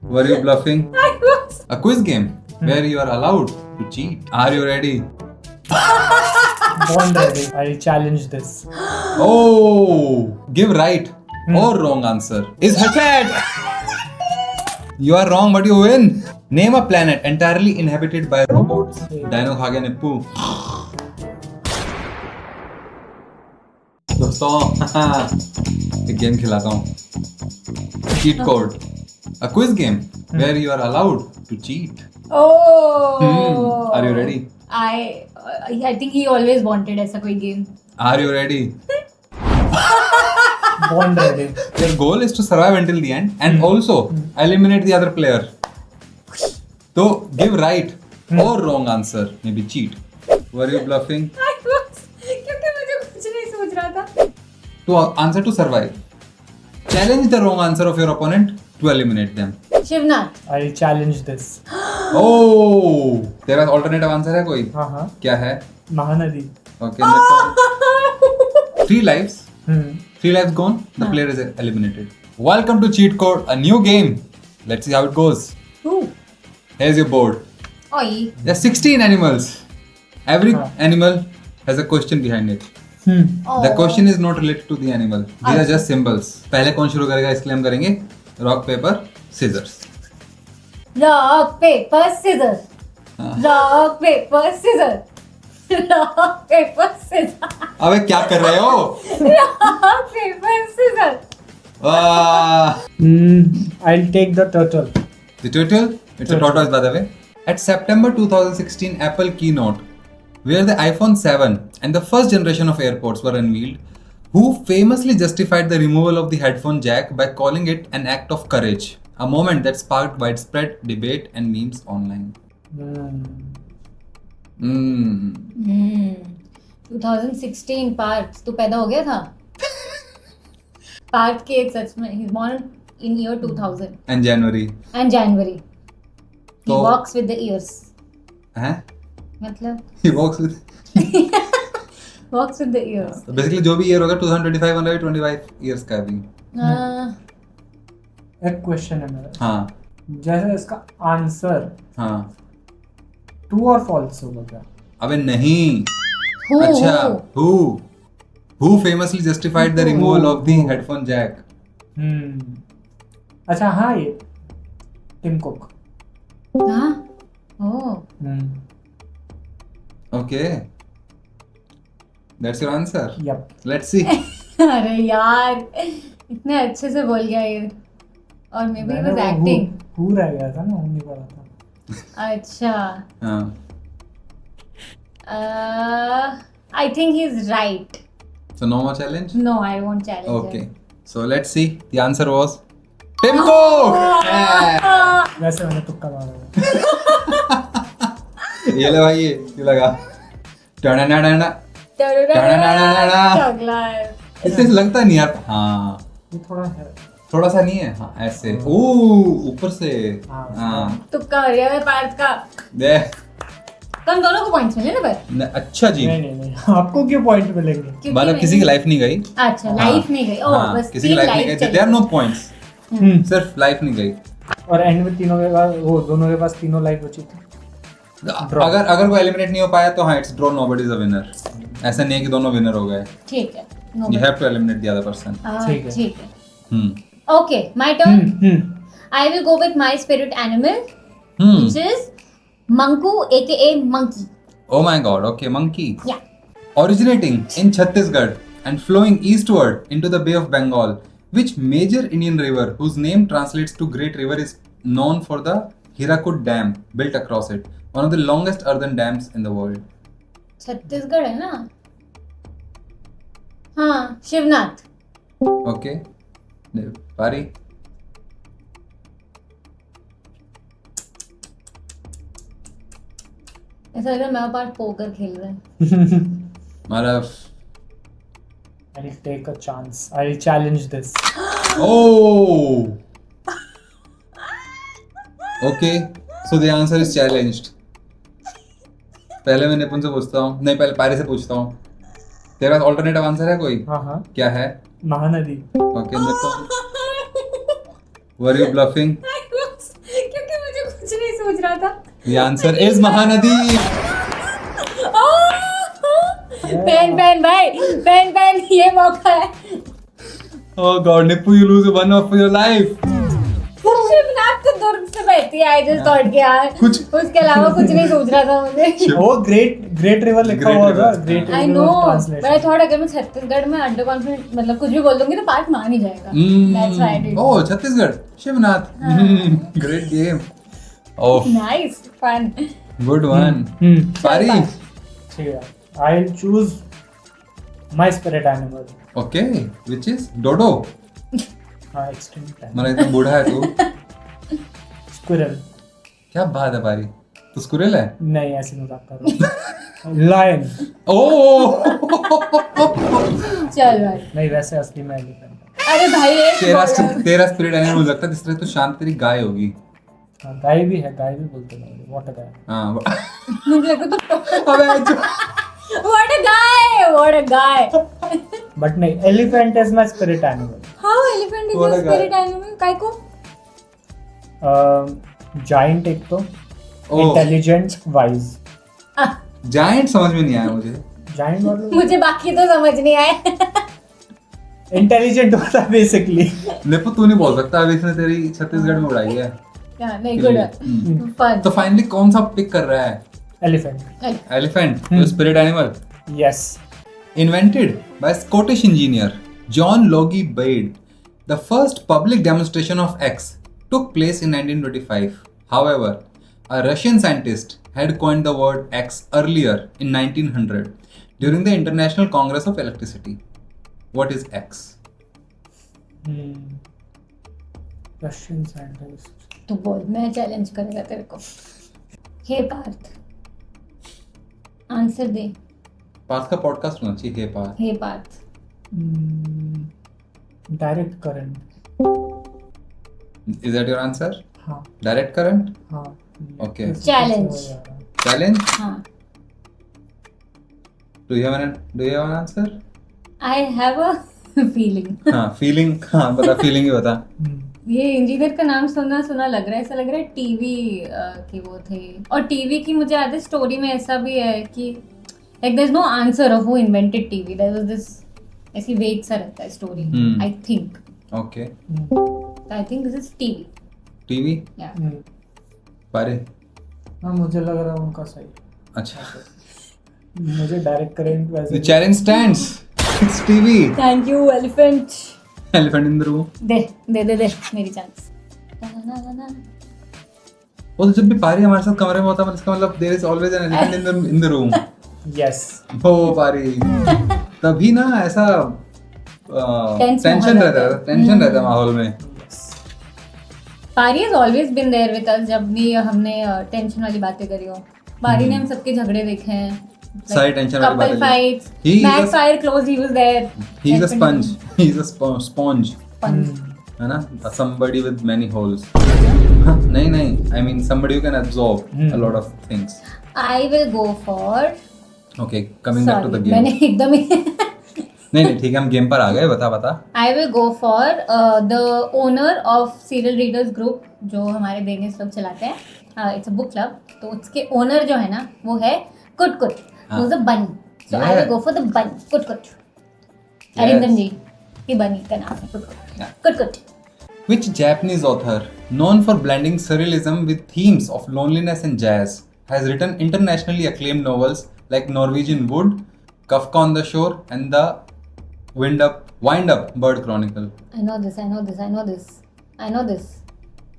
Were you bluffing? I was. A quiz game where you are allowed to cheat. Are you ready? Born ready. I challenge this. Oh, give right or wrong answer is hatchet. You are wrong, but you win. Name a planet entirely inhabited by robots. Dino खा गया निप्पू. दोस्तों एक game खिलाता हूँ. Cheat code. A quiz game where you are allowed to cheat. Oh. Are you ready? I think he always wanted ऐसा कोई game. Are you ready? Born ready. Your goal is to survive until the end and also eliminate the other player. So give right or wrong answer, maybe cheat. Were you bluffing? I was. क्योंकि मुझे कुछ नहीं सोच रहा था. To answer to survive. Challenge the wrong answer of your opponent to eliminate them. Shivnath. I challenge this. Oh, तेरा alternative answer है कोई? हाँ. क्या है? Mahanadi. Okay, next one. 3 lives. 3 lives gone. The player is eliminated. Welcome to Cheat Code, a new game. Let's see how it goes. Who? Here's your board. Oi. There are 16 animals. Every हाँ. animal has a question behind it. The question is not related to the animal. These are just symbols. पहले कौन शुरू करेगा इसलिए हम करेंगे rock paper scissors. Rock paper scissors. Rock paper scissors. Rock paper scissors. अबे क्या कर रहे हो? Rock paper scissors. वाह. I'll take the turtle. The turtle? It's a tortoise by the way. At September 2016 Apple keynote, where the iPhone 7 and the first generation of AirPods were unveiled, who famously justified the removal of the headphone jack by calling it an act of courage, a moment that sparked widespread debate and memes online. 2016 Partha तू पैदा हो गया था. पार्थ के एक सच में he's born in year 2000 And January. and January. He तो- walks with the ears. हैं? मतलब He walks with. walks with the ears. तो basically जो भी year होगा 2025 होगा 25 years का भी. एक क्वेश्चन है मेरा. हाँ जैसे इसका आंसर हाँ. ट्रू और फॉल्स होगा क्या? अबे नहीं. Who? अच्छा. Who famously justified the removal of the headphone jack? अच्छा हाँ ये टिम कुक. हाँ? Oh. Okay. That's your answer. Yep. Let's see. अरे यार इतने अच्छे से बोल गया ये. और may be was acting. Who रह गया था ना, नहीं पता था. अच्छा. हाँ. I think he's right. So no more challenge? No, I won't challenge Okay. him. So let's see. The answer was Tim Cook. Yeah. वैसे मैंने तुक्का मारा. ये ले भाई ये लगा. टनानाना. अगला है. इससे लगता नहीं यार. हाँ. ये थोड़ा है. थोड़ा सा नहीं है. हाँ ऐसे. ओह ऊपर से. हाँ. तुक्का हो गया है पार्थ का. दे. तुम दोनों को पॉइंट्स मिले ना पर. अच्छा जी. नहीं आपको क्यों पॉइंट मिलेंगे? क्योंकि मतलब किसी की लाइफ नहीं गई. अच्छा लाइफ नहीं गई. ओह हाँ, बस किसी की लाइफ नहीं गई. There are no points. सिर्फ लाइफ नहीं गई. और एंड में तीनों के पास वो दोनों के पास तीनों लाइफ बची थी. अगर कोई एलिमिनेट नहीं हो पाया तो हाँ it's draw nobody is a winner. ऐसा नहीं है कि दोनों विनर हो गए. ठीक है. You have to eliminate the other person. ठीक है. ठीक है. Okay, my turn. I will go with my spirit animal, which is Manku, aka monkey. Oh my god, okay, monkey. Yeah. Originating in Chhattisgarh and flowing eastward into the Bay of Bengal, which major Indian river whose name translates to Great River is known for the Hirakud Dam built across it, one of the longest earthen dams in the world. Chhattisgarh है ना. हाँ Shivnath. Okay. Pari. ऐसा लग रहा है मैं Partha poker खेल रहा है. Marav. I'll take a chance. I'll challenge this. Oh. Okay. So the answer is challenged. पहले मैं निपुण से पूछता हूँ. नहीं पहले पारी से पूछता हूँ. तेरा ऑल्टरनेटिव आंसर है कोई? हाँ. क्या है? महानदी. Okay, निपुण. Were you bluffing? I was. रहा था? The answer is Mahanadi. पेन भाई, ये मौका है. Oh God, Nippu, you lose one of your life. Shivnath तो दुर्ग से बैठी है. I just thought कि यार कुछ- उसके अलावा कुछ नहीं सोच रहा था मुझे. वो ग्रेट रिवर लिखा Great हुआ River. था. Great I river know, translation. but I thought अगर मैं छत्तीसगढ़ में अंडर कॉन्फिडेंट मतलब कुछ भी बोल दूंगी तो पार्ट मान ही जाएगा. That's why I did. Oh, Chhattisgarh. Shivnath. Great game. Oh, Nice, fun. good one. पारी. ठीक है. I'll choose my spirit animal. Okay, which is Dodo. हाँ, extinct animal. मतलब इतना बूढ़ा है तू. Squirrel. क्या बात है पारी. तू स्कुरिल है. नहीं, ऐसे मजाक कर रहा हूँ. Lion. Oh. चल भाई. नहीं, वैसे असली में elephant. अरे भाई एक तेरा स्पिरिट एनिमल मुझे लगता है जिस तरह तू शांत तेरी गाय होगी. हाँ, गाय भी है, गाय भी बोलते हैं. What a guy. हाँ. मुझे लगा तो अबे जो what a guy. But नहीं, elephant is my spirit animal. How elephant is What your a guy. spirit animal? काय को? Giant एक तो, Oh. intelligent, wise. जायंट समझ में नहीं आया मुझे. Giant मतलब मुझे बाकी तो समझ नहीं आए. intelligent होता है basically. निप्पू तू नहीं बोल सकता. अभी इसने तेरी छत्तीसगढ़ में उड़ाई है. नहीं गुड. फन. तो फाइनली कौन सा पिक कर रहा है. Elephant. Elephant. Spirit animal. Yes. Invented by Scottish engineer John Logie Baird, the first public demonstration of X took place in 1925. However, a Russian scientist had coined the word X earlier in 1900 during the International Congress of Electricity. What is X? Russian scientist. तू बोल, मैं challenge करेगा तेरे को. हे Partha, answer दे. पार्थ का podcast होना चाहिए. हे पार्थ. हे Partha. Direct current. Is that your answer? हाँ. Direct current? हाँ. Okay. Challenge. Challenge? हाँ. Do you have an answer? I have a feeling. हाँ, feeling. हाँ, बता feeling ही बता. ये इंजीनियर का नाम सुना लग रहा है. ऐसा लग रहा है टीवी की वो थे. और टीवी की मुझे याद है स्टोरी में ऐसा भी है कि like there's no answer of who invented TV. There was this ऐसी वेट सा रहता है story. I think. Okay. I think this is TV. TV? Yeah. पारे. हाँ, मुझे लग रहा है उनका सही. अच्छा. मुझे डायरेक्ट करंट वैसे. The challenge stands. It's TV. Thank you elephant. Elephant in the room. दे मेरी चांस. वो तो जब भी पारी हमारे साथ कमरे में होता है इसका मतलब there is always an elephant in the room. Yes. ओ पारी. तभी ना ऐसा टेंशन रहता है माहौल में. पारी has always been there with us. जब भी हमने टेंशन वाली बातें करी हो, पारी ने हम सबके झगड़े देखे हैं. सारी टेंशन वाली बातें. Couple fights. He is Mad a- fire close. He was there. He is a sponge. He is a sponge. Sponge. है ना? Somebody with many holes. नहीं. I mean somebody who can absorb a lot of things. I will go for. Okay, coming back to the Sorry, game. मैंने एकदम ही. नहीं ठीक है हम game पर आ गए. बता. I will go for the owner of Serial Readers Group जो हमारे देनेस लोग चलाते हैं. It's a book club. तो उसके ओनर जो है ना वो है कुट. Who's a bunny. So I will go for the bunny. कुट. अरिंदम जी की bunny का नाम है कुट. Which Japanese author, known for blending surrealism with themes of loneliness and jazz, has written internationally acclaimed novels like Norwegian Wood, Kafka on the Shore, and the Wind Up Bird Chronicle? I know this.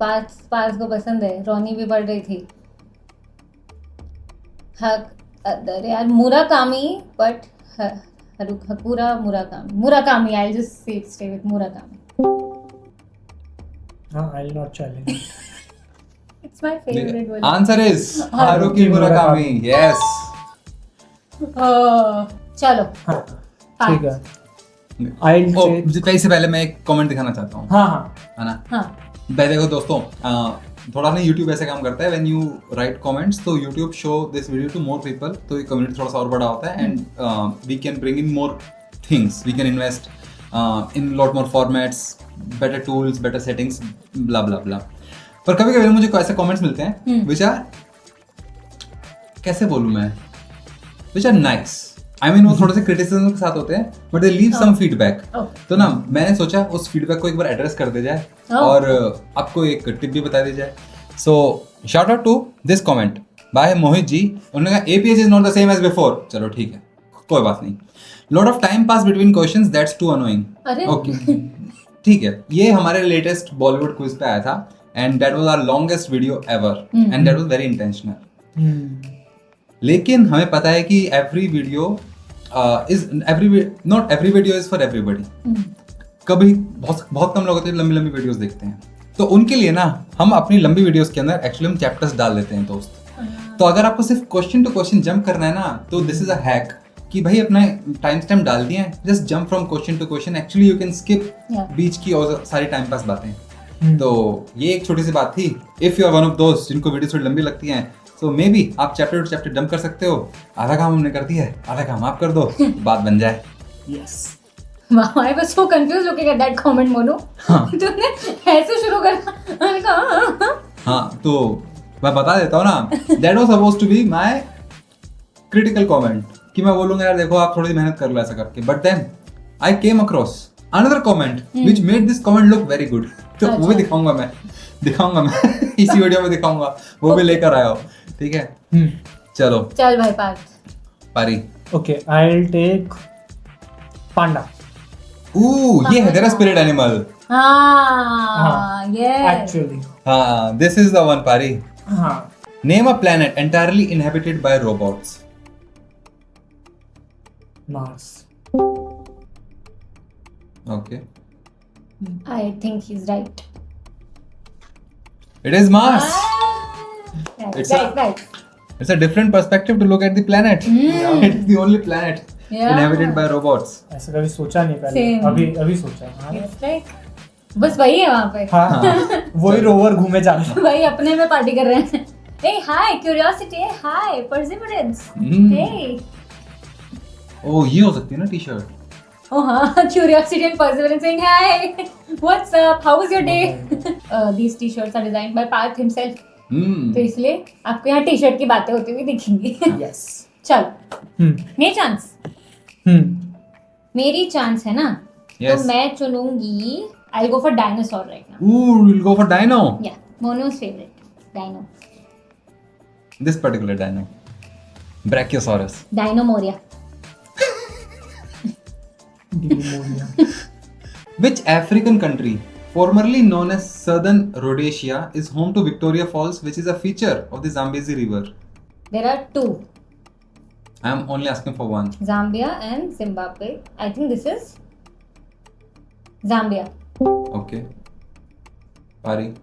Partha को पसंद है. रोनी भी पढ़ रही थी. अरे यार Murakami but Hakura Murakami. I'll just stay with Murakami. I'll not challenge. It's my favorite one. Answer is Haruki Murakami. Yes. चलो. हाँ, ठीक है. I'll say. इससे पहले मैं एक कमेंट दिखाना चाहता हूँ. हाँ. है ना? हाँ. देखो दोस्तों, थोड़ा ना YouTube ऐसे काम करता है. व्हेन यू राइट कमेंट्स तो YouTube show this video to more people. तो ये कम्युनिटी थोड़ा सा और बड़ा होता है and we can bring in more things. We can invest in lot more formats, better tools, better settings, blah blah blah. पर कभी कभी मुझे ऐसे कमेंट्स मिलते हैं हम्म। विच आर, कैसे बोलूं मैं, which are nice. I mean वो थोड़े से क्रिटिसिज्म के साथ होते हैं, but they leave some feedback. Okay. तो ना मैंने सोचा उस फीडबैक को एक बार एड्रेस कर दिया जाए और आपको एक टिप भी बता दी जाए। So shout out to this comment by Mohit ji. उन्होंने कहा APH is not the same as before. चलो ठीक है, कोई बात नहीं। Lot of time pass between questions, that's too annoying. अरे ओके ठीक है, ये हमारे लेटेस्ट बॉलीवुड क्विज पे आया था and that was our longest video ever and that was very intentional. लेकिन हमें पता है कि every video not every video is for everybody. कभी बहुत कम लोग होते हैं लंबी लंबी वीडियोस देखते हैं, तो उनके लिए ना हम अपनी लंबी वीडियोस के अंदर एक्चुअली हम चैप्टर्स डाल देते हैं दोस्त। तो अगर आपको सिर्फ क्वेश्चन टू क्वेश्चन जंप करना है ना, तो दिस इज अ हैक कि भाई अपना टाइम स्टैम्प डाल दिए, just jump from question to question. Actually you can skip बीच की और सारी टाइम पास बातें। तो ये एक छोटी सी बात थी। If you are one of दोस्त जिनको वीडियो थोड़ी लंबी लगती हैं, so maybe आप चैप्टर टू चैप्टर जंप कर सकते हो। आधा काम हमने कर दिया है, आधा काम आप कर दो, बात बन जाए। Yes. Wow, I was so confused looking at that comment, Monu. तूने ऐसे शुरू करा, मैंने कहा हाँ, तो मैं बता देता हूँ ना, that was supposed to be my critical comment कि मैं बोलूँगा यार देखो आप थोड़ी सी मेहनत कर लो ऐसा करके, but then I came across another comment which made this comment look very good। तो वो भी दिखाऊंगा मैं इसी वीडियो में दिखाऊंगा, वो भी लेकर आया हो, ठीक है। चलो चल भाई पारी। Okay, I'll take panda. ये है तेरा स्पिरिट एनिमल। हाँ, yes. Actually. हाँ, this is the one पारी। हाँ. Name a planet entirely inhabited by robots. Mars. Okay. I think he's right. It is Mars. Right, It's right. It's a different perspective to look at the planet. It's the only planet inhabited by robots. ऐसा कभी सोचा नहीं पहले। Same. अभी सोचा। हाँ. It's like बस वही है वहाँ पे। हाँ. वही रोवर घूमे जा रहा है। वही अपने में पार्टी कर रहे हैं। Hey, hi, curiosity. Hey, hi, perseverance. Hey. Oh, ये हो सकती है ना टी-शर्ट। Oh हाँ, curiosity and perseverance saying hi. What's up? How was your day? These t-shirts are designed by Parth himself. तो इसलिए आपको यहाँ टी शर्ट की बातें होती हुई दिखेंगी। Yes. चलो मेरी चांस। मेरी चांस है ना, Yes. तो मैं चुनूंगी I'll go for dinosaur right now. Ooh, you'll go for dino. Yeah, Mono's favorite dino. This particular dino, Brachiosaurus. Dino Moria. Which African country, formerly known as Southern Rhodesia, is home to Victoria Falls, which is a feature of the Zambezi River? There are two, I am only asking for one. Zambia and Zimbabwe. I think this is Zambia. Okay. Pari.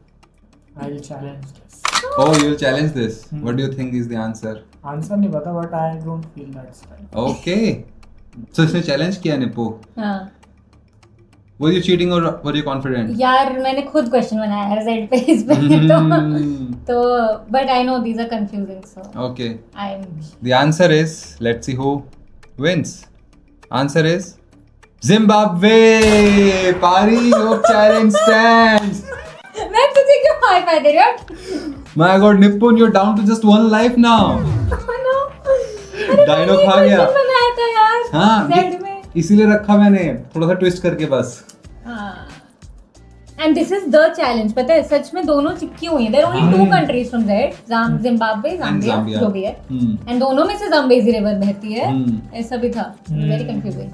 I'll challenge this. Oh, you'll challenge this. What do you think is the answer? Answer नहीं पता, but I don't feel that's right. Okay. So इसने challenge किया Nippon. हाँ Were you cheating or were you confident? यार मैंने खुद question बनाया है Z पे इस पे तो but I know these are confusing, so Okay. I'm The answer is, let's see who wins. Answer is Zimbabwe. Pari, your challenge stands. मैं तुझे क्यों हाई फाई दे रही हूँ? My God, Nippon, you're down to just one life now. Dino खा गया। बनाया था यार हाँ, Z में। इसीलिए रखा मैंने थोड़ा सा ट्विस्ट करके बस। And this is the challenge. पता है सच में दोनों चिपकी हुई हैं। There are only two countries from Z, Zimbabwe, Zambia जो भी है, एंड दोनों में से जाम्बेजी रिवर बहती है। ऐसा भी था, वेरी कंफ्यूजिंग।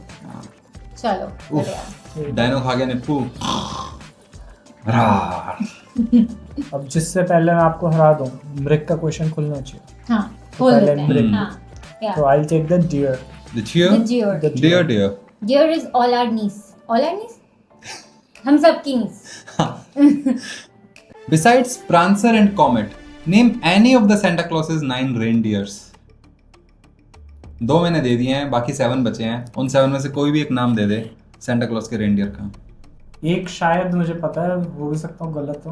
चलो डायनो खा गया निप्पू। अब जिससे पहले मैं आपको हरा दूं, मृग का क्वेश्चन खुलना चाहिए। हाँ तो खोल पहले देते हैं। हाँ तो I'll take the deer. The cheer? The deer. The Dear, dear. Deer is all our niece. All our niece? हम सब की niece. Besides Prancer and Comet, name any of the Santa Claus's 9 reindeers. 2 मैंने दे दिए हैं, बाकी 7 बचे हैं। उन 7 में से कोई भी एक नाम दे दे सेंटा क्लॉस के रेंडियर का। एक शायद मुझे पता है, हो भी सकता हूँ गलत हो,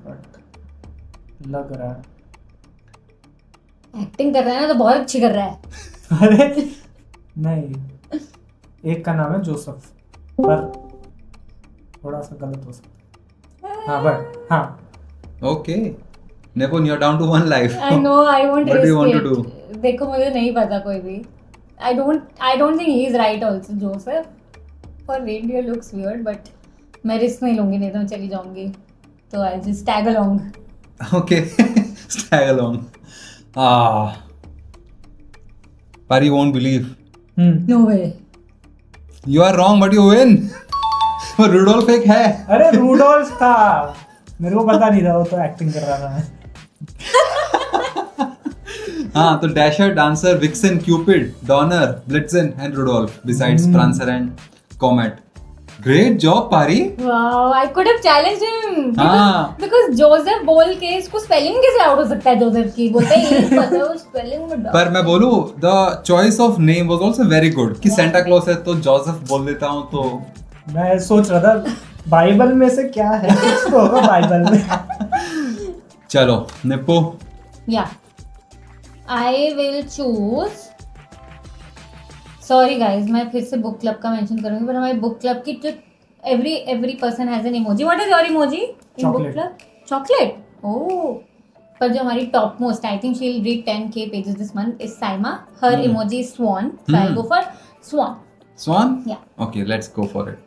बट लग रहा है। एक्टिंग कर रहा है ना तो बहुत अच्छी कर रहा है। अरे नहीं, एक का नाम है जोसेफ, पर थोड़ा सा गलत हो सकता है। हाँ बट हाँ Okay. Nepon, you're down to one life. I know, I won't What do you risk want to it. do? देखो मुझे नहीं पता कोई भी. I don't think he is right also, Joseph. For reindeer looks weird, but मैं risk नहीं लूंगी, नहीं तो मैं चली जाऊंगी. तो I'll just tag along. Okay. Tag along. Ah. Pari won't believe. No way. You are wrong, but you win. वो रुडोल्फ एक है. अरे रूडोल्फ था, मेरे को पता नहीं था, वो तो एक्टिंग कर रहा था मैं. हाँ, तो Dasher, Dancer, Vixen, Cupid, Donner, Blitzen and Rudolph besides Prancer and Comet. Great job, Pari. Wow, I could have challenged him. हाँ. Because Joseph बोल के इसको स्पेलिंग कैसे आउट हो सकता है जोसेफ की? बोलते हैं ये पता है, वो स्पेलिंग में पर मैं बोलूँ, the choice of name was also very good. कि सेंटा क्लॉस है तो जोसेफ बोल देता हूँ तो. मैं सोच रहा था बाइबल में से क्या है, कुछ तो होगा बाइबल में. चलो, Nippon. Yeah. I will choose. Sorry guys, मैं फिर से बुक क्लब का मेंशन करूंगी, पर हमारे बुक क्लब की जो every person has an emoji. What is your emoji in book Chocolate. club? Chocolate. Oh. पर जो हमारी top most, I think she'll read 10K pages this month, is Saima. Her emoji is swan. So I'll go for swan. Swan? Yeah. Okay, let's go for it.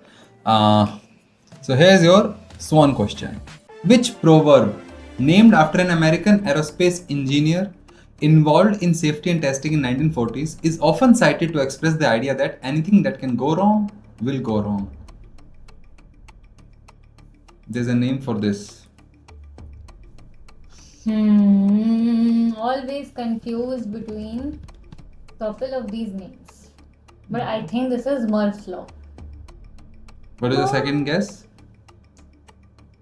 So here's your swan question. Which proverb named after an American aerospace engineer involved in safety and testing in 1940s is often cited to express the idea that anything that can go wrong will go wrong? There's a name for this. Always confused between couple of these names. But I think this is Murph's law. What is the second guess?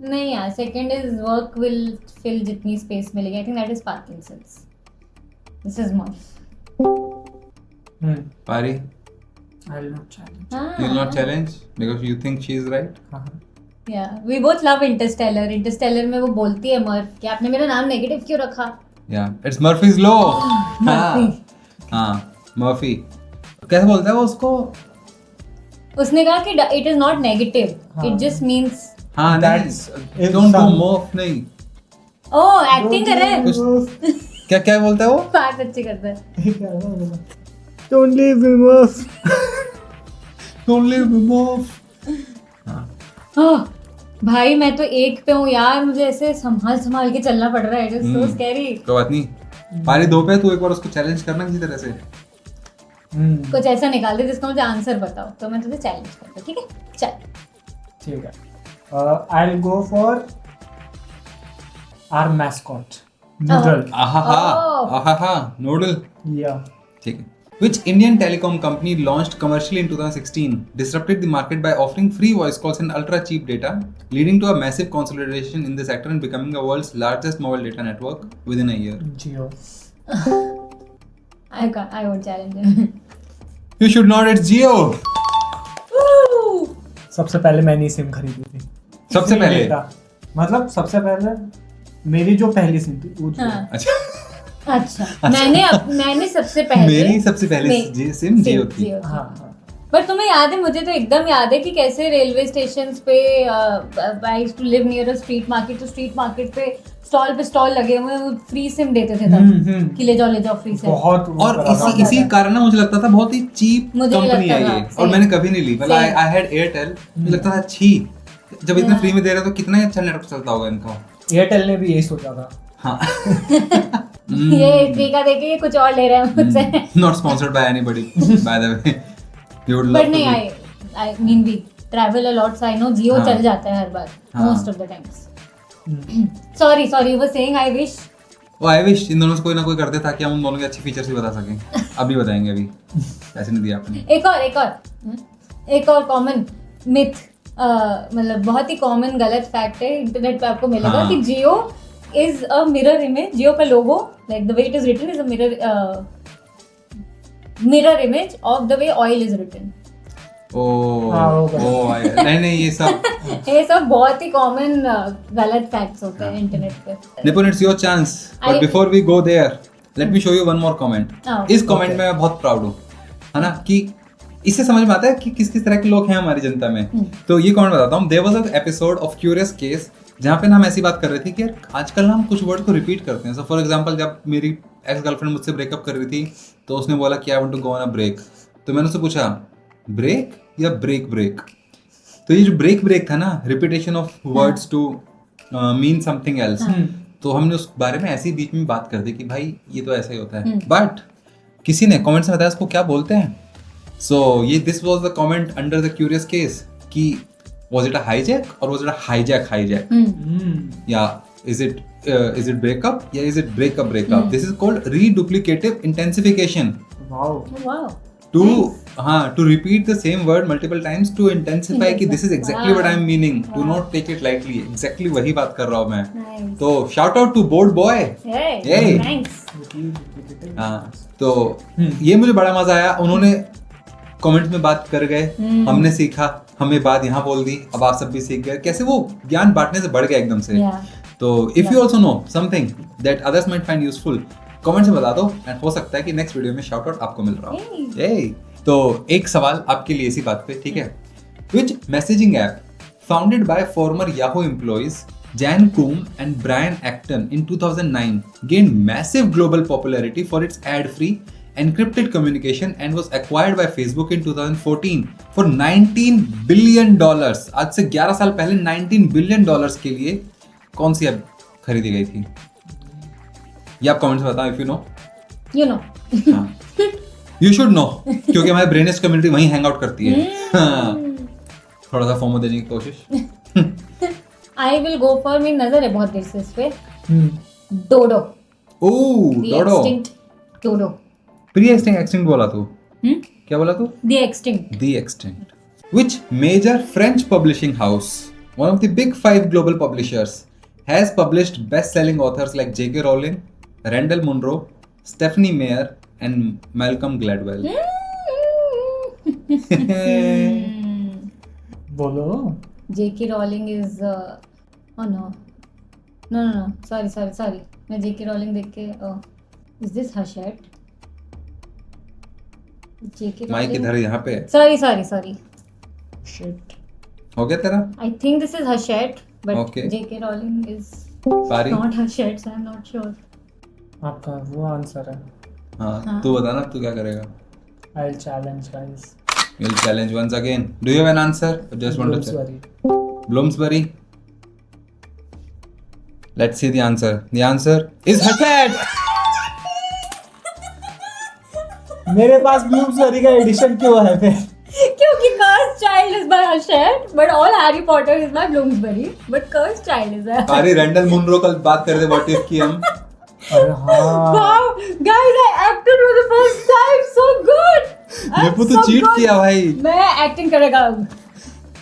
नहीं यार, second is work will fill जितनी space मिलेगी. I think that is Parkinson's. This is Murph. Pari, I will not challenge. you will not challenge because you think she is right? हाँ. Yeah we both love Interstellar. Interstellar में वो बोलती है मर्फ कि आपने मेरा नाम नेगेटिव क्यों रखा? Yeah, it's Murphy's law. Murphy. हाँ, Murphy. कैसे बोलता है वो उसको? उसने कहा कि it is not negative, it just means. हाँ, That's नहीं, don't do morph, नहीं. ओह, एक्टिंग कर रहा है. क्या क्या बोलता है वो? बात अच्छी करता है. Don't leave me, Murph. Don't leave me, morph. ओह, भाई मैं तो एक पे हूँ यार, मुझे ऐसे संभाल के चलना पड़ रहा है. It is so scary. कोई बात नहीं. पारी दो पे, तू एक बार उसको चैलेंज करना किसी तरह से. कुछ ऐसा निकाल दे जिसका मुझे आंसर बताओ, तो मैं तुझे चैलेंज करता. ठीक है, चल. ठीक है. I'll go for our mascot, Noodle. आहा, noodle. Yeah. ठीक है. Which Indian telecom company launched commercially in 2016, disrupted the market by offering free voice calls and ultra cheap data, leading to a massive consolidation in the sector and becoming the world's largest mobile data network within a year? Jio. I won't challenge him. You should not. It's Jio. सबसे पहले मैंने ही SIM खरीदी थी. सबसे Free पहले? data. मतलब सबसे पहले मेरी जो पहली सिम थी वो Jio. हाँ. अच्छा. मैंने सबसे पहले मेरी सबसे पहले सिम जियो थी. हाँ हाँ. पर तुम्हें याद है, मुझे तो एकदम याद है कि कैसे रेलवे स्टेशन पे I used to live near a street market, तो स्ट्रीट मार्केट पे स्टॉल लगे हुए, वो फ्री सिम देते थे तब कि ले जाओ फ्री सिम. बहुत. और इसी कारण ना मुझे लगता था बहुत ही चीप मुझे भी कंपनी है लगता ये. था, और same. मैंने कभी नहीं ली. मतलब आई हैड एयरटेल. मुझे लगता था छी, जब इतना Yeah. फ्री में दे रहे तो कितना ही अच्छा नेटवर्क चलता होगा इनका. एयरटेल ने भी यही सोचा था. हाँ. ये फ्री का देके ये कुछ और ले रहे हैं मुझसे. Not sponsored by anybody, by the way. You would love but to नहीं, be. I mean we travel a lot, so I know Jio हाँ. चल जाता है हर बार, हाँ. Most of the times. Sorry you were saying I wish. वो I wish इन दोनों से कोई ना कोई करते ताकि हम उन दोनों के अच्छे फीचर्स भी बता सकें. अभी बताएंगे, अभी पैसे नहीं दिए आपने. एक और कॉमन मिथ, मतलब बहुत ही कॉमन गलत फैक्ट है, इंटरनेट पे आपको मिलेगा हाँ. कि Jio is a mirror image. Jio का logo, like the way it is written, is a mirror image of the way oil is written. नहीं ये सब. ये सब बहुत ही कॉमन गलत फैक्ट्स होते हैं इंटरनेट पे. Nipun, it's your chance. But I- before we go there, let me show you one more comment. Oh, इस कमेंट में मैं बहुत प्राउड हूँ, है ना, कि इससे समझ में आता है कि किस किस तरह के लोग हैं हमारी जनता में. तो ये कमेंट बताता हूँ. There was an episode of Curious Case जहाँ पे ना हम ऐसी बात कर रहे थे कि यार आजकल ना हम कुछ वर्ड को रिपीट करते हैं. सो फॉर एग्जांपल जब मेरी एक्स गर्लफ्रेंड मुझसे ब्रेकअप कर रही थी तो उसने बोला कि I want to go on a break. तो मैंने उससे पूछा ब्रेक या ब्रेक ब्रेक. तो ये जो ब्रेक ब्रेक था ना, repetition of words to mean something else, तो हमने उस बारे में ऐसी बीच में बात कर दी कि भाई ये तो ऐसा ही होता है. बट किसी ने कमेंट्स में बताया इसको क्या बोलते हैं. सो ये this was the comment under the curious case कि was it a hijack or was it a hijack? Yeah, is it breakup? Yeah, is it breakup? This is called reduplicative intensification. Wow. To repeat the same word multiple times to intensify कि this is exactly what I am meaning. Do not take it lightly. Exactly वही बात कर रहा हूँ मैं. Nice. तो shout out to bold boy. Hey. Thanks. हाँ, तो ये मुझे बड़ा मजा आया. उन्होंने कमेंट्स में बात कर गए, हमने सीखा, हमें बात यहाँ बोल दी, अब आप सब भी सीख गए. कैसे वो ज्ञान बांटने से बढ़ गया एकदम से. तो if you also know something that others might find useful, comment में बता दो एंड हो सकता है कि नेक्स्ट वीडियो में शाउट आउट आपको मिल रहा हो. तो एक सवाल आपके लिए इसी बात पे, ठीक है. Which messaging app founded by former Yahoo employees Jan Koum and Brian Acton in 2009 gained massive global popularity for its ad-free encrypted communication and was acquired by Facebook in 2014 for $19 billion. आज से 11 साल पहले $19 billion के लिए कौन सी app खरीदी गई थी? ये आप कमेंट्स में बताओ if you know. You know. You should know क्योंकि हमारी ब्रेनिस्ट कम्युनिटी वहीं हैंग आउट करती है. थोड़ा सा फोमो देने की कोशिश. I will go for, मेरी नजर है बहुत देर से इस पे. डोडो. ओह डोडो. डोडो. Pre-extinct बोला तू? क्या बोला तू? The Extinct. The Extinct. Which major French publishing house, one of the big 5 global publishers, has published best-selling authors like J.K. Rowling, Randall Munroe, Stephanie Meyer, and Malcolm Gladwell? बोलो. J.K. Rowling is oh no, sorry. मैं J.K. Rowling देख के is this Hachette? J.K. Rowling. Mic इधर यहाँ पे. Sorry. Shit. हो गया तेरा? I think this is Hachette, but Okay. J.K. Rowling is पारी. not Hachette, so I'm not sure. आपका वो आंसर है. हाँ, तू बता ना तू क्या करेगा? I'll challenge guys. You'll challenge once again. Do you have an answer? Or just want to check? Bloomsbury. Let's see the answer. The answer is Hachette. मेरे पास ब्लूम्सबरी का एडिशन क्यों है फिर? क्योंकि Cursed Child is by Hachette, but all Harry Potter is by Bloomsbury, but Cursed Child is by. अरे Randall Munro कल बात कर रहे थे व्हाट इफ की हम. अरे हाँ. Wow, guys, I acted for the first time, so good. मेरे को तो चीट किया भाई. मैं एक्टिंग करेगा अब.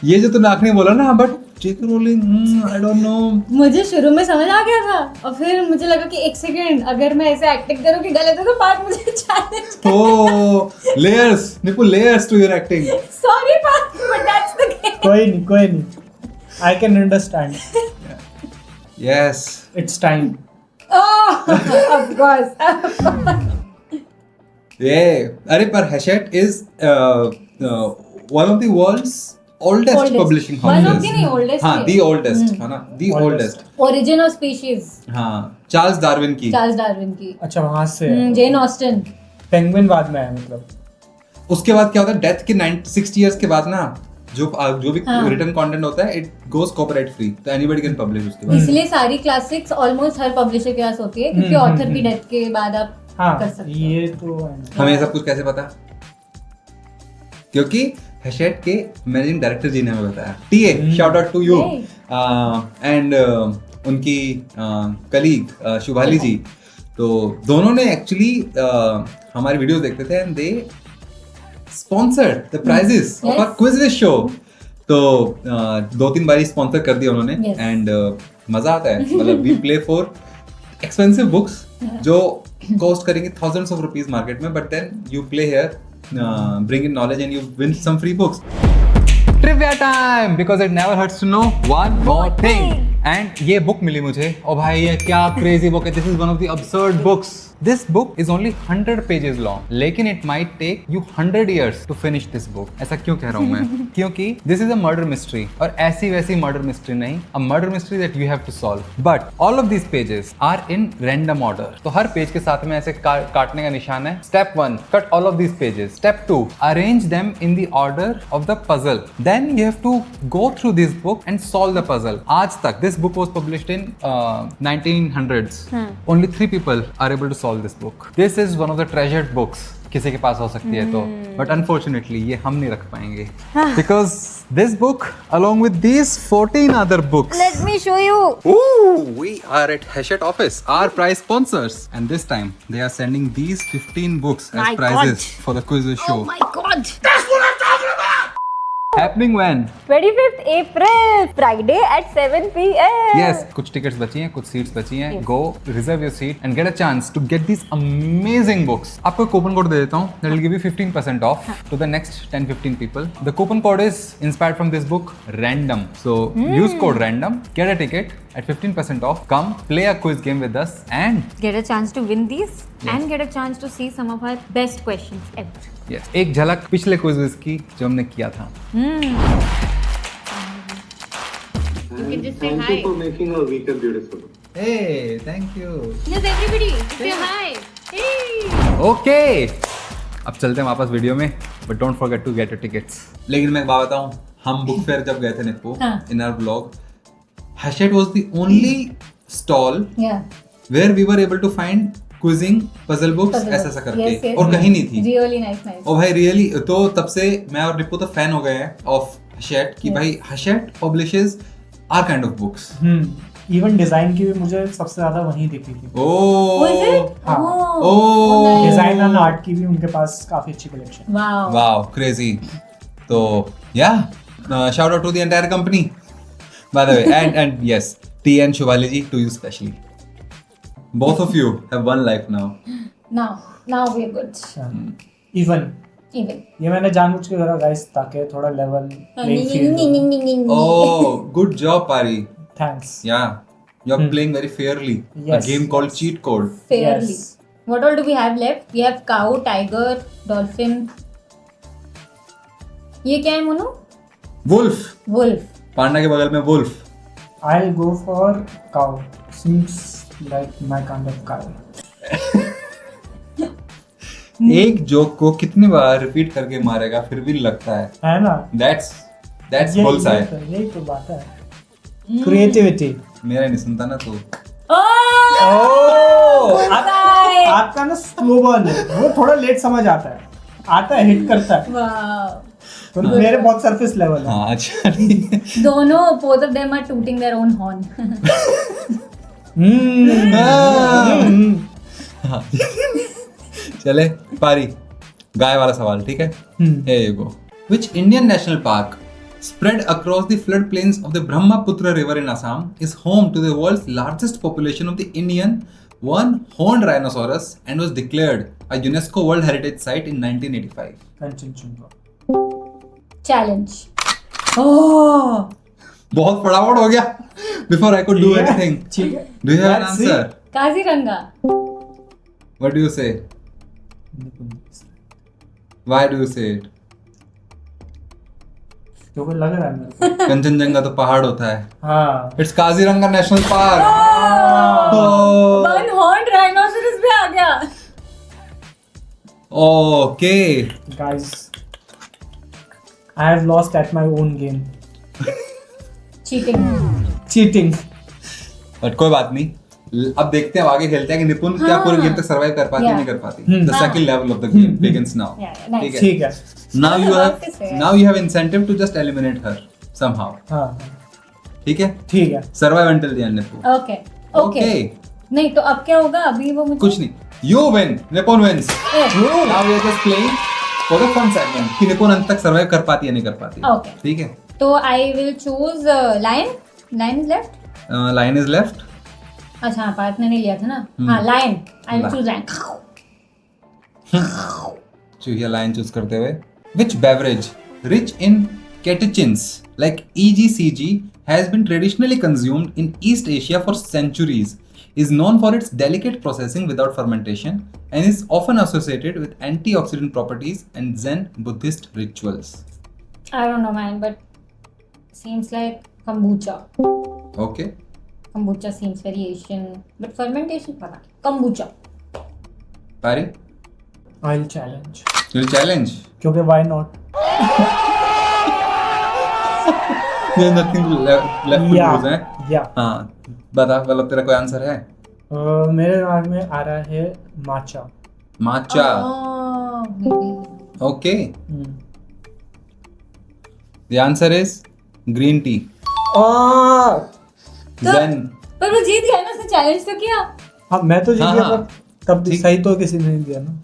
ये जो तूने आखिरी बोला ना, but J.K. Rowling, I don't know. मुझे शुरू में समझ आ गया था और फिर मुझे लगा कि एक सेकंड अगर मैं ऐसे एक्टिंग करूँ कि गलत है तो पार्ट मुझे challenge. Oh, layers, Nipu, layers to your acting. Sorry part, but that's the game. कोई नहीं. I can understand. Yes. It's time. Oh, of course. Yeah. अरे पर Hachette is one of the world's oldest publishing houses. One of the नहीं oldest. हाँ, the oldest है ना, the oldest. Origin of Species. हाँ, Charles Darwin की. अच्छा वहाँ से. Jane Austen. पेंगुइन बाद में है मतलब. उसके बाद क्या होता है, डेथ के 60 years के बाद ना जो भी रिटन कंटेंट होता है इट गोस कॉपीराइट फ्री, तो एनीबॉडी कैन पब्लिश उसके बाद. इसलिए सारी क्लासिक्स ऑलमोस्ट हर पब्लिशर के पास होती है क्योंकि ऑथर की डेथ के बाद आप कर सकते हो. ये तो हमें सब कुछ कैसे पता? क्योंकि Hachette के मैनेजिंग डायरेक्टर जी ने हमें बताया. TA shout out to you and उनकी कलीग शुभाली जी. तो दोनों ने एक्चुअली हमारी वीडियोस देखते थे and they sponsored the prizes of our quiz with show. तो 2-3 बार स्पॉन्सर कर दिया उन्होंने एंड मजा आता है. मतलब we play for expensive books जो कॉस्ट करेंगे thousands of rupees मार्केट में, but then you play here, bring in knowledge and you win some free books. Trivia time, because it never hurts to know one more thing. And ये book मिली मुझे, और भाई ये क्या crazy book है, this is one of the absurd books. This book is only 100 pages long, लेकिन it might take you 100 years to finish this book. ऐसा क्यों कह रहा हूँ मैं? क्योंकि this is a murder mystery, और ऐसी वैसी murder mystery नहीं, a murder mystery that you have to solve. But all of these pages are in random order. तो हर पेज के साथ में ऐसे काटने का निशान है. Step 1, cut all of these pages. Step 2, arrange them in the order of the puzzle. Then you have to go through this book and solve the puzzle. आज तक this book was published in 1900s. Only 3 people are able to solve this book. This is one of the treasured books. किसी के पास हो सकती है तो, but unfortunately ये हम नहीं रख पाएंगे. Because this book, along with these 14 other books. Let me show you. Ooh, we are at Hachette office, our prize sponsors, and this time they are sending these 15 books as My prizes God. for the quiz show. Oh my god. Happening when? 25th April, Friday at 7 p.m. Yes, कुछ tickets बची हैं, कुछ seats बची हैं. Go reserve your seat and get a chance to get these amazing books. आपको coupon code दे देता हूँ. That will give you 15% off to the next 10-15 people. The coupon code is inspired from this book, Random. So use code Random, get a ticket at 15% off. Come play a quiz game with us and Get a chance to win these and get a chance to see some of our best questions ever. yes, एक झलक पिछले quizzes की जो हमने किया था. You can just say Thank hi. you for making our weekend beautiful. Hey, thank you. Just everybody say hi. Hey. Okay. अब चलते हैं वापस वीडियो में, but don't forget to get your tickets. लेकिन मैं एक बात बताऊं, हम बुक फेयर जब गए थे Nippon, in our vlog, Hachette was the only stall Yeah. where we were able to find quizzing puzzle books ऐसा करके, Yes, yes. और कहीं नहीं थी. Really nice, nice. और भाई रियली तो तब से मैं और निप्पो तो फैन हो गए हैं ऑफ Hachette कि भाई Hachette publishes our kind of books. Even design की भी मुझे सबसे ज्यादा वहीं दिखी थी. Was it? हाँ. Oh. Nice. Design and art की भी उनके पास काफी अच्छी collection. Wow. Wow, crazy. So yeah, shout out to the entire company, by the way, and yes, T and Shivali ji, to you specially. Both of you have one life now. Now we're good. Even Even. ये मैंने जानबूझ के करा guys ताकि थोड़ा level playing field. Oh, good job, Pari. Thanks. Yeah, you're playing very fairly. Yes, A game called yes. Cheat Code. Fairly. Yes. What all do we have left? We have cow, tiger, dolphin. ये क्या है Monu? Wolf. Wolf. पांडा के बगल में wolf. I'll go for cow. Seems like my kind of cow. एक joke को कितनी बार repeat करके मारेगा फिर भी लगता है. है ना? That's bullseye. यही तो बात है. क्रिएटिविटी. मेरा नहीं सुनता ना तू. Bullseye. आपका ना स्लो बर्न है, वो थोड़ा लेट समझ आता है, हिट करता है. Wow. तो मेरे बहुत सरफेस लेवल है. हाँ अच्छा ठीक है. दोनों both of them are tooting their own horn. चले पारी गाय वाला सवाल ठीक है. Here you go. Which Indian national park spread across the floodplains of the Brahmaputra river in Assam is home to the world's largest population of the Indian one-horned rhinoceros and was declared a UNESCO World Heritage Site in 1985? Kanchenjunga. Challenge. Oh, बहुत फटाफट हो गया. Before I could do anything. ठीक है. Do you have an Let's answer? Kaziranga. What do you say? Why do you say it? क्योंकि लग रहा है मेरे को. कंचनजंगा तो पहाड़ होता है. हाँ. It's Kaziranga national park. One horned rhinoceros भी आ गया. Okay. Guys, I have lost at my own game. Cheating. But कोई बात नहीं. अब देखते हैं आगे खेलते हैं कि निपुण क्या पूरे गेम तक सरवाइव कर पाती है नहीं कर पाती. The second level of the game begins now. Yeah, nice. ठीक है. Now you have incentive to just eliminate her somehow. हाँ. ठीक है. ठीक है. Survive until the end, निपुण. Okay. नहीं तो अब क्या होगा अभी वो मुझे कुछ नहीं. You win. Nippon wins. Now we are just playing for the fun segment. कि निपुण अंत तक survive कर पाती है नहीं कर पाती. Okay. ठीक है. तो I will choose lion. Lion is left. Lion is left. अच्छा हाँ पार्थ ने नहीं लिया था ना. हाँ lion. I will choose lion. चूहिया लाइन चूज करते हुए. Which beverage rich in catechins like EGCG has been traditionally consumed in East Asia for centuries, is known for its delicate processing without fermentation, and is often associated with antioxidant properties and Zen Buddhist rituals. I don't know, man, but seems like kombucha. Okay. Kombucha seems very Asian, but fermentation पता नहीं. Kombucha. Pari, I'll challenge. you'll challenge. क्योंकि why not? There's nothing left to lose, है? Yeah. हाँ, बता, मतलब तेरा कोई answer है? मेरे दिमाग में आ रहा है matcha. Matcha. Oh, maybe. Okay. Hmm. The answer is green tea. Zen. पर वो जीत गया ना, उसने चैलेंज तो किया. हाँ मैं तो जीत हाँ, गया हाँ. पर तब ठीक. सही तो किसी ने नहीं दिया ना.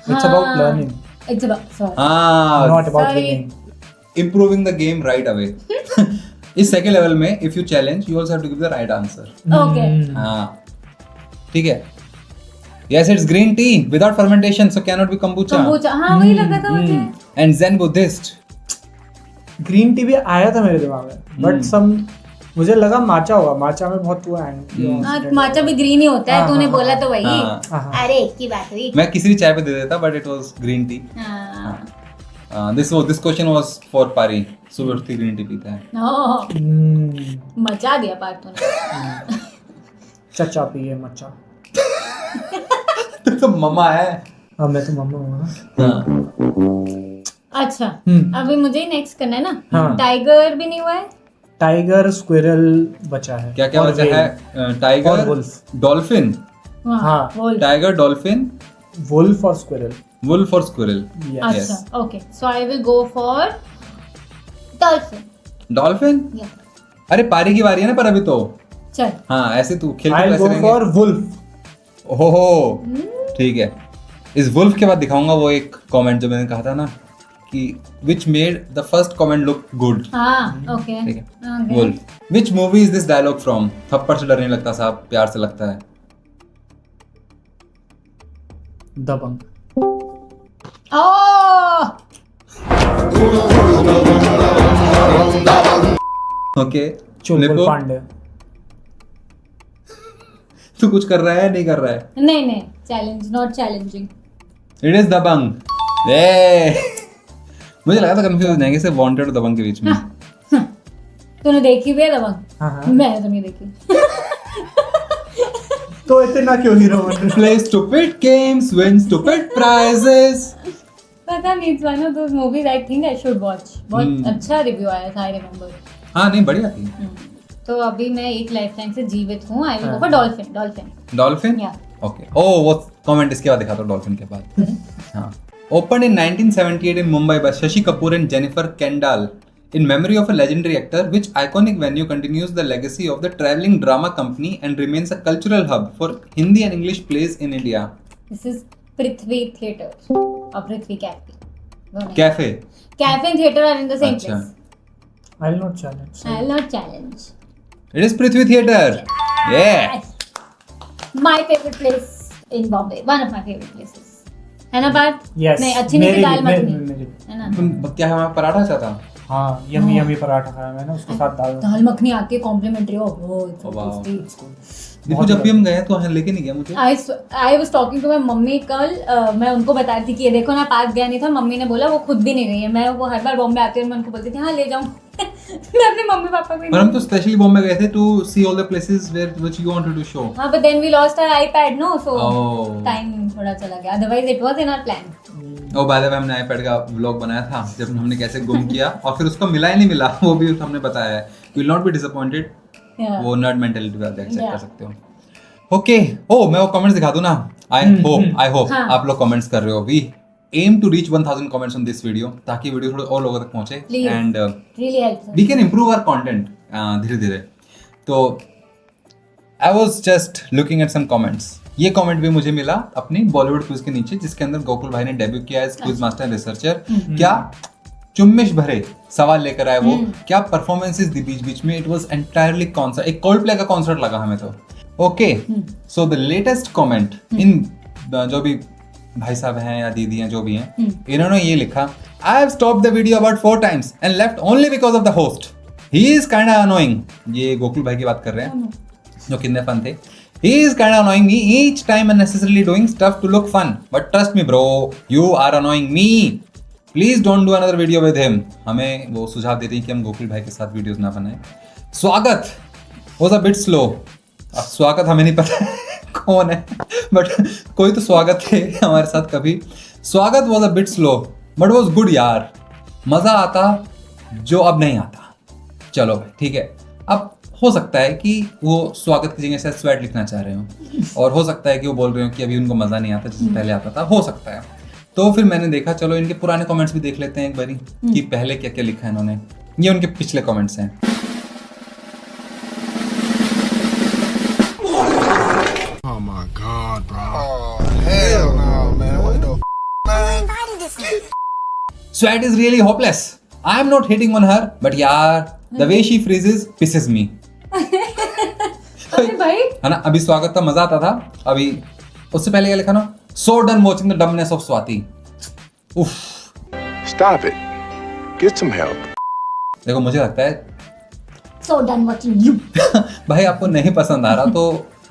It's about learning, It's about sorry. हाँ, not about Sorry. winning. improving the game right away. इस सेकंड लेवल में if you challenge you also have to give the right answer. Okay. हाँ, ठीक है. Yes, it's green tea without fermentation, so cannot be kombucha. Kombucha. हाँ वही लगा था मुझे. And Zen Buddhist. Green tea भी आया था मेरे दिमाग में बट मुझे लगा माचा होगा. माचा में बहुत हुआ हाँ माचा भी ग्रीन ही होता है. हाँ, तूने हाँ, बोला तो वही. हाँ. अरे एक की बात हुई. मैं किसी भी चाय पे दे देता, but it was green tea. हाँ. This question was for Pari. सुबह उठती ग्रीन टी पीता है. ओह, मचा दिया पार तूने. चचा पिए मचा. तो मम्मा है. अब मैं तो मम्मा हूँ ना. हाँ. अच्छा अभी मुझे ही नेक्स्ट करना है ना. हाँ. टाइगर भी नहीं हुआ है. टाइगर स्क्विरल बचा है. क्या क्या और बचा whale. है? और टाइगर, wolf. डॉल्फिन. हाँ. wolf. टाइगर, डॉल्फिन, वुल्फ और स्क्विरल. वुल्फ और स्क्विरल. Yes. अच्छा okay so I will go for dolphin. Dolphin. या अरे पारी की बारी है ना पर अभी तो. चल. हाँ ऐसे तू खेल के I'll वैसे go रहेंगे. for wolf. ओहो ठीक है. इस वुल्फ के बाद दिखाऊंगा वो एक कमेंट जो मैंने कहा था ना कि which made the first comment look good. हाँ ओके. ठीक है. Wolf. Which movie is this dialogue from? थप्पड़ से डर नहीं लगता साहब, प्यार से लगता है. दबंग. Oh okay. चुलबुल पांडे. तू कुछ कर रहा है नहीं कर रहा है? नहीं नहीं challenge not challenging. It is Dabangg. मुझे लगा था कंफ्यूज हो जाएंगे से वांटेड और दबंग के बीच में. तूने देखी भी है दबंग? हाँ हाँ. मैंने तो नहीं देखी. तो इतना क्यों हीरो बन रहे? Play stupid games, win stupid prizes. पता नहीं it's one of those movies I think I should watch. बहुत अच्छा रिव्यू आया था आई रिमेंबर. हाँ नहीं बढ़िया थी. तो अभी मैं एक लाइफटाइम से जीवित हूँ. I will go for dolphin. Dolphin. Dolphin. या ओके. ओह वो कमेंट इसके बाद दिखा दो डॉल्फिन के बाद. हाँ. Opened in 1978 in Mumbai by Shashi Kapoor and Jennifer Kendall in memory of a legendary actor, which iconic venue continues the legacy of the traveling drama company and remains a cultural hub for Hindi and English plays in India. This is Prithvi theatre और Prithvi cafe. Cafe. Cafe and theatre are in the same अच्छा. Place. I'll not challenge. I will not challenge. It is Prithvi Theatre. Yeah. My favourite place in Bombay. One of my favourite places. है ना बात? Yes. नहीं अच्छी नहीं थी दाल मखनी. मेरी. है ना. तुम क्या है पराठा चाहता? हाँ यमी यमी पराठा खाया मैंने उसके साथ दाल. दाल मखनी आके कॉम्प्लीमेंट्री. ओह वाह. इट्स देखो जब भी हम गए तो वहाँ लेके नहीं गया मुझे. I was talking to my mummy कल. मैं उनको बता रही थी कि ये देखो ना पास गया नहीं था. मम्मी ने बोला वो खुद भी नहीं गई है. मैं वो हर बार बॉम्बे आती हूँ मैं उनको बोलती थी हाँ ले जाऊँ. मैं अपने मम्मी पापा को पर हम तो स्पेशली बॉम्बे गए थे to see all the places where which you wanted to show. हाँ but then we lost our iPad no so Oh. Time थोड़ा चला गया. Otherwise it was in our plan. Oh by the way हमने iPad का vlog बनाया था जब हमने कैसे गुम किया और फिर उसको मिला ही नहीं मिला. वो भी हमने बताया है. You will not be disappointed. वो नर्ड मेंटालिटी पे देख Yeah. कर सकते हो. ओके. ओ मैं वो कमेंट्स दिखा दूं ना. आई होप हाँ. आप लोग कमेंट्स कर रहे हो. We aim to reach 1000 comments on this video ताकि वीडियो थोड़े और लोगों तक पहुंचे. Please. And really helps. we can improve our content धीरे धीरे. तो I was just looking at some comments. ये कमेंट भी मुझे मिला अपनी बॉलीवुड क्विज के नीचे जिसके अंदर गोकुल भाई ने डेब्यू किया एज क्विज मास्टर रिसर्चर. क्या चुम्मिश भरे सवाल लेकर आए वो. क्या परफॉर्मेंसेस दी बीच बीच में. It was entirely concert. एक कोल्ड प्ले का कॉन्सर्ट लगा हमें तो. Okay. So the latest comment in जो भी भाई साहब हैं या दीदी हैं जो भी हैं, इन्होंने ये लिखा, I have stopped the video about 4 times and left only because of the host, he is kind of annoying. ये गोकुल भाई की बात कर रहे हैं जो कितने फन थे। He is kind of annoying me each time unnecessarily doing stuff to look fun. But trust me bro, you are annoying me. Please don't do another video with him. हमें वो सुझाव देते हैं कि हम गोकुल भाई के साथ वीडियोस ना बनाएं। स्वागत was a bit slow. अब स्वागत हमें नहीं पता कौन है, बट कोई तो स्वागत थे हमारे साथ कभी। स्वागत was a bit slow, but was good यार। मजा आता जो अब नहीं आता। चलो भाई ठीक है। अब हो सकता है कि वो स्वागत की जगह से स्वेट लिखना चाह रहे हो, और हो सकता है कि वो बोल रहे हो कि अभी उनको मजा नहीं आता जैसे पहले आता था, हो सकता है। तो फिर मैंने देखा चलो इनके पुराने कमेंट्स भी देख लेते हैं एक बारी कि पहले क्या क्या लिखा है इन्होंने। ये उनके पिछले कमेंट्स हैं। Oh my god, bro. Oh, hell no, man. What the Sweat is really hopeless. I am not hating on her, but यार the way she freezes pisses me. अरे भाई है ना, अभी स्वागत का मजा आता था, अभी उससे पहले क्या लिखा ना, so done watching the dumbness of Swati. उफ, Stop it. Get some help. देखो मुझे लगता है so done watching you. भाई आपको नहीं पसंद आ रहा तो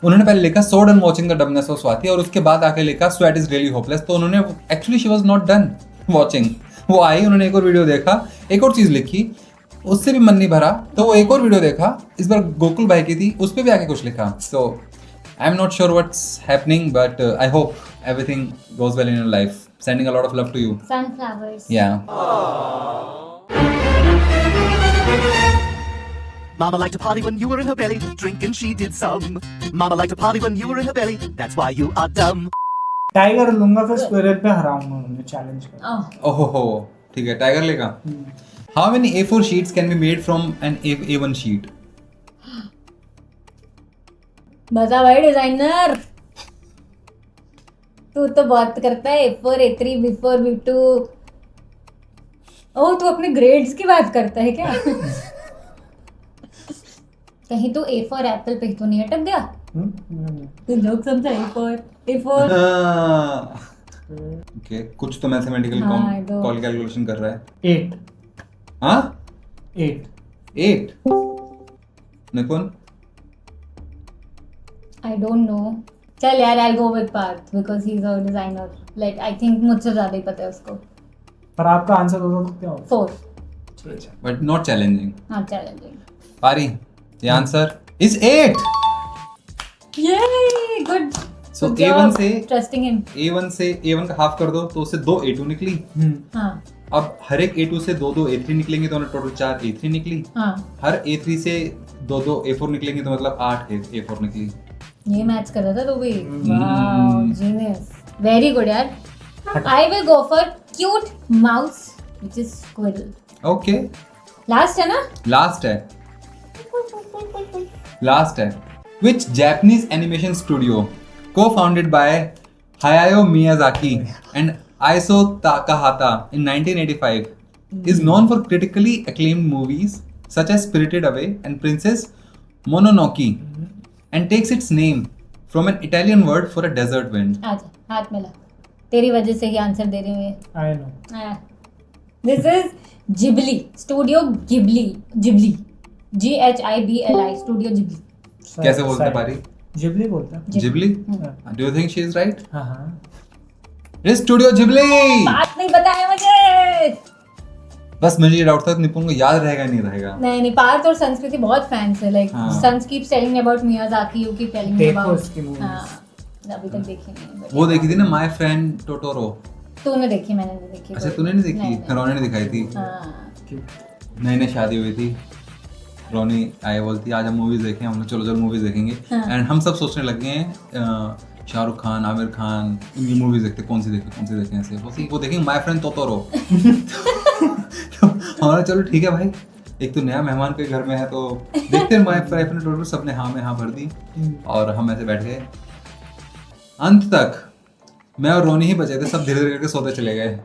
उन्होंने पहले लिखा so done watching the dumbness of Swati और उसके बाद आके लिखा sweat is really hopeless। तो उन्होंने actually she was not done watching। वो आई, उन्होंने एक और वीडियो देखा, एक और चीज लिखी, उससे भी मन नहीं भरा तो वो एक और वीडियो देखा, इस बार गोकुल भाई की थी, उस पर भी आके कुछ लिखा। So I am not sure what's happening but I hope everything goes well in your life. Sending a lot of love to you. Sunflowers. या Mama liked to party when you were in her belly. Drink and she did some. Mama liked to party when you were in her belly. That's why you are dumb. Tiger लूंगा फिर squirrel पे हराऊंगा उन्हें, challenge कर। Oh. ओहो ठीक है, tiger लेगा। How many A4 sheets can be made from an A1 sheet? बता भाई डिजाइनर, तू तो बहुत करता है। A4, A3, B4, B2। ओह तू अपने ग्रेड्स की बात करता है क्या? कहीं तो A4 एप्पल पे तो नहीं अटक गया? तू जोक समझा? A4 ओके, कुछ तो मैथमेटिकल हाँ, दो। कॉल कैलकुलेशन कर रहा है। 8 हाँ 8 निपुण आई डोंट नो। चल यार I go with Parth because he is a designer. Like I think मुझसे ज्यादा ही पता है उसको। पर आपका आंसर होगा तो क्या होगा? 4 but not challenging. Not challenging. पारी the answer is 8। ये गुड। So A1 से ट्रस्टिंग हिम। A1 से A1 का हाफ कर दो तो उससे 2 A2 निकली। हाँ अब हर एक A2 से 2 A3 निकलेंगे तो टोटल 4 A3 निकली। हाँ हर A3 से 2 A4 निकलेंगे तो मतलब 8 A4 निकली। ये मैच कर रहा था तो भी। वाओ जीनियस, वेरी गुड यार। I will go for cute mouse which is squirrel. Okay last है ना? लास्ट है। Which Japanese animation studio co-founded by Hayao Miyazaki and Isao Takahata in 1985 is known for critically acclaimed movies such as Spirited Away and Princess Mononoke and takes its name from an Italian word for a desert wind. आजा हाथ मिला, तेरी वजह से ही answer दे रही हूँ ये। I know. This is Ghibli studio. Ghibli GHIBLI studio Ghibli. कैसे बोलते हैं पारी? जिबली बोलते हैं। Ghibli? Do you think she is right? हाँ हाँ। It is Studio Ghibli! बात नहीं बताया मुझे। बस मुझे ये डाउट था कि निपुण को याद रहेगा नहीं रहेगा। नहीं पार्थ और संस्कृति बहुत फैंस है। लाइक हाँ। Sons keep telling me about Miyazaki, you keep telling me देखो अबाउट। उसकी movies। हाँ अभी तक देखी नहीं है। वो देखी थी ना माय फ्रेंड टोटोरो। तूने देखी, मैंने नहीं देखी। अच्छा तूने नहीं देखी? रोनी ने दिखाई थी। हाँ नई नई शादी हुई थी, रोनी आई बोलती आज हम मूवीज देखें। हम लोग चलो मूवीज देखेंगे। एंड हम सब सोचने लग गए हैं शाहरुख खान, आमिर खान, इनकी मूवीज देखते कौन सी देखें ऐसे। वो देखेंगे माय फ्रेंड टोटोरो। तो हमारा चलो ठीक है भाई, एक तो नया मेहमान के घर में है तो देखते हैं माय फ्रेंड टोटोरो। सबने हाँ में हाँ भर दी और हम ऐसे बैठ गए। अंत तक मैं और रोनी ही बचे थे, सब धीरे धीरे करके सोते चले गए।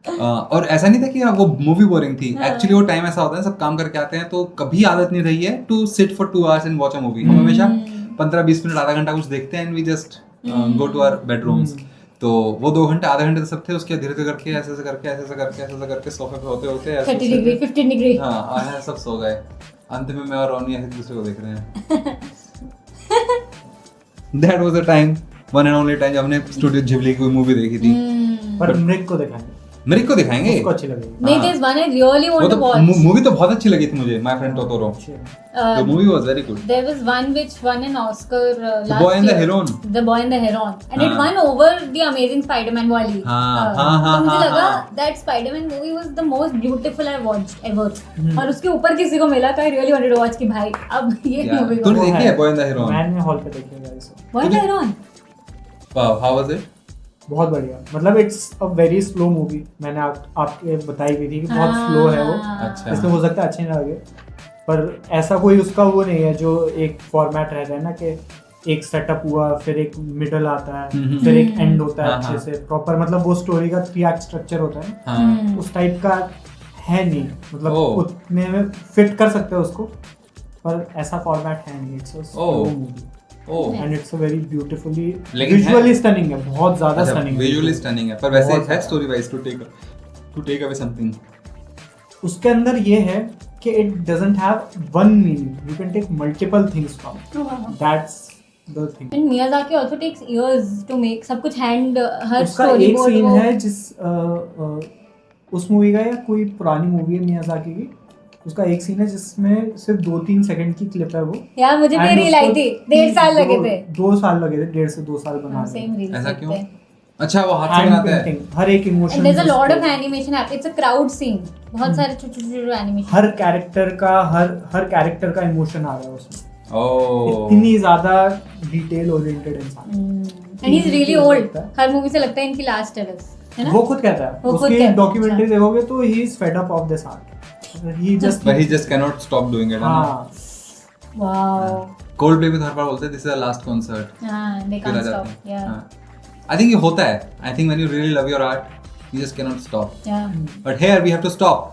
और ऐसा नहीं था कि वो मूवी बोरिंग थी। एक्चुअली वो टाइम ऐसा होता है, सब काम करके आते हैं तो कभी आदत नहीं रही है to sit for 2 hours and watch a movie. हम हमेशा 15-20 मिनट, आधा घंटा कुछ देखते हैं and we just go to our bedrooms. तो वो 2 घंटे आधे घंटे तो सब थे उसके, धीरे धीरे करके ऐसे करके सोफे पे होते होते 30 डिग्री 15 डिग्री हाँ आए सब सो गए। अंत में मैं और रोनी ऐसे दूसरे को देख रहे हैं। That was the time, one and only time जब हमने स्टूडियो जिबली की मूवी देखी थी। पर मृग को दिखाएंगे, मेरे को दिखाएंगे, उसको अच्छी लगेगी। नहीं, there's one I really वो want तो to watch. मूवी तो बहुत अच्छी लगी थी मुझे, my friend Totoro. The movie was very good. There was one which won an Oscar last Boy and the year. Heron. The Boy and the Heron. And it हाँ. won over the Amazing Spider-Man वाली. हाँ, तो मुझे हाँ, लगा हाँ. that Spider-Man movie was the most beautiful I've watched ever. और उसके ऊपर किसी को मिला था I really wanted to watch कि भाई अब ये Yeah. movie तूने को देखी है Boy and the Heron? Man में हॉल पे देखेगा इसे। Boy and the Heron. Wow, how was it? बहुत बढ़िया, मतलब it's a very slow movie. मैंने आपके बताई भी थी कि बहुत स्लो है वो, अच्छा। इसलिए हो सकता है अच्छी ना लगे, पर ऐसा कोई उसका वो नहीं है जो एक फॉर्मेट रहता है ना कि एक सेटअप हुआ फिर एक मिडल आता है फिर एक एंड होता है हाँ, अच्छे हाँ। से प्रॉपर, मतलब वो स्टोरी का 3 एक्ट स्ट्रक्चर होता है ना, हाँ। उस टाइप का है नहीं, मतलब ओह। उतने में फिट कर सकते हैं उसको, पर ऐसा फॉर्मेट है नहीं। It's a slow oh. Movie oh, and it's a very beautifully लेकिन विजुअली है। स्टनिंग है, बहुत ज्यादा अच्छा, स्टनिंग है, visually stunning है, पर वैसे बहुत है ज्यादा। Story wise to take away something. उसके अंदर ये है कि it doesn't have one meaning, you can take multiple things from, that's the thing. And Miyazaki also takes years to make सब कुछ hand हर उसका story एक board सीन वो है जिस उस मूवी का या कोई पुरानी मूवी है मियाजाकी की, उसका एक सीन है जिसमें सिर्फ 2-3 सेकंड की क्लिप है वो, यार मुझे भी And रील आई थी, उसको 1.5 साल लगे थे। 2 साल लगे थे, 1.5 से 2 साल बनाने सेम रील ऐसा क्यों? अच्छा वो हाथ से हैंड बनाते हैं। पेंटिंग, हर एक emotion, And there's a lot of animation happening. It's a crowd scene. बहुत सारे छोटे-छोटे animation. हर कैरेक्टर का इमोशन आ रहा है उसमें, ओह, इतनी ज्यादा डिटेल ओरिएंटेड इंसान। And he's really old. Her movie से लगता है इनकी लास्ट है बस, है ना? वो खुद कहता है, वो खुद उसकी कहता है, डॉक्यूमेंट्री अच्छा। देखोगे तो he is fed up of this art, he just but he just cannot stop doing it, है ना? हाँ, Wow. Coldplay भी तो हर बार बोलते हैं this is the last concert, हाँ, they फिर आ can't जाते stop. हैं। Yeah. हाँ। I think ये होता है, I think when you really love your art you just cannot stop, Yeah. but here we have to stop.